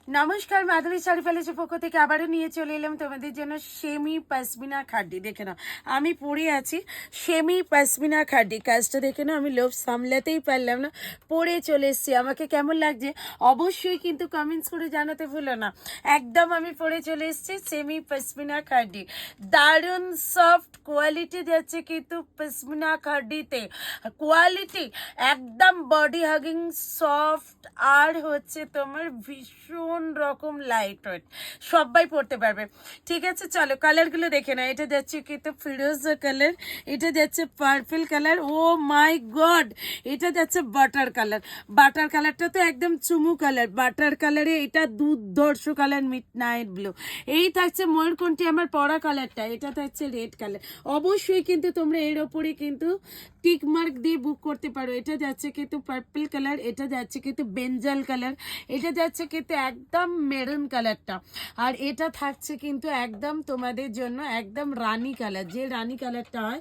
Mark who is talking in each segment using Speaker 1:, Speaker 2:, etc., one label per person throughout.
Speaker 1: নমস্কার, মাধুরী শাড়ি প্যালেসের পক্ষ থেকে আবারও নিয়ে চলে এলাম তোমাদের জন্য সেমি পশমিনা খাড্ডি। দেখে নাও আমি পরে আছি সেমি পশমিনা খাড্ডি। কাজটা দেখে নাও, আমি লোভ সামলাতেই পারলাম না, পরে চলে এসেছি। আমাকে কেমন লাগছে অবশ্যই কিন্তু কমেন্টস করে জানাতে ভুলো না। একদম আমি পরে চলে এসেছি সেমি পশমিনা খাড্ডি। দারুণ সফট কোয়ালিটি যাচ্ছে কিন্তু পশমিনা খাড্ডিতে, কোয়ালিটি একদম বডি হাগিং সফট, আর হচ্ছে তোমার ভীষণ রকম লাইট ওয়েট, সবাই পড়তে পারবে। ঠিক আছে, চলো কালারগুলো দেখে না। এটা যাচ্ছে কিন্তু ফিরোজা কালার, এটা যাচ্ছে পার্পল কালার, ও মাই গড, এটা যাচ্ছে বাটার কালার। বাটার কালারটা তো একদম চুমু কালার, বাটার কালারে এটা দুর্ধর্ষ কালার, মিড নাইট ব্লু। এই থাকছে ময়ূরকণ্ঠী আমার পরা কালারটা, এটা থাকছে রেড কালার। অবশ্যই কিন্তু তোমরা এর ওপরে কিন্তু টিক মার্ক দিয়ে বুক করতে পারো। এটা যাচ্ছে কিন্তু পার্পল কালার, এটা যাচ্ছে কিন্তু বেঞ্জাল কালার, এটা যাচ্ছে কিন্তু একদম মেরুন কালারটা, আর এটা থাকছে কিন্তু একদম তোমাদের জন্য একদম রানী কালার, যে রানী কালারটা হয়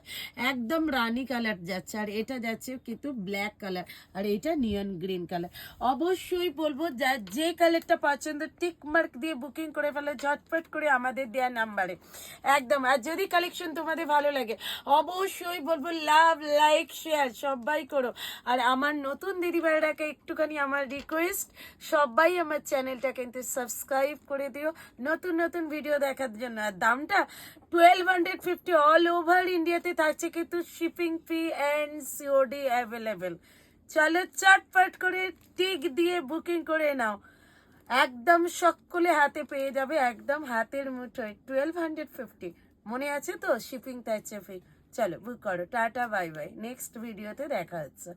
Speaker 1: একদম রানী কালার যাচ্ছে, আর এটা যাচ্ছে কিন্তু ব্ল্যাক কালার, আর এটা নিয়ন গ্রিন কালার। অবশ্যই বলবো যে কালারটা পছন্দ টিক মার্ক দিয়ে বুকিং করে ফেলো ঝটপট করে আমাদের দেওয়া নাম্বারে একদম। আর যদি কালেকশন তোমাদের ভালো লাগে অবশ্যই বলবো লাভ লাইক শেয়ার সবাই করো। আর আমার নতুন দিদিভাইরাকে একটুখানি আমার রিকোয়েস্ট, সবাই আমার চ্যানেলটা কিন্তু সাবস্ক্রাইব করে দিও নতুন নতুন ভিডিও দেখার জন্য। আর দামটা 1250 অল ওভার ইন্ডিয়াতে থাকছে, কিন্তু shipping fee and COD available. চলো চটপট করে টিক দিয়ে বুকিং করে নাও, একদম সকলে হাতে পেয়ে যাবে, একদম হাতের মুঠোয় 1250। মনে আছে তো, শিপিং থাকছে ফ্রি। চলো বুক করো, টাটা বাই বাই, নেক্সট ভিডিওতে দেখা হচ্ছে।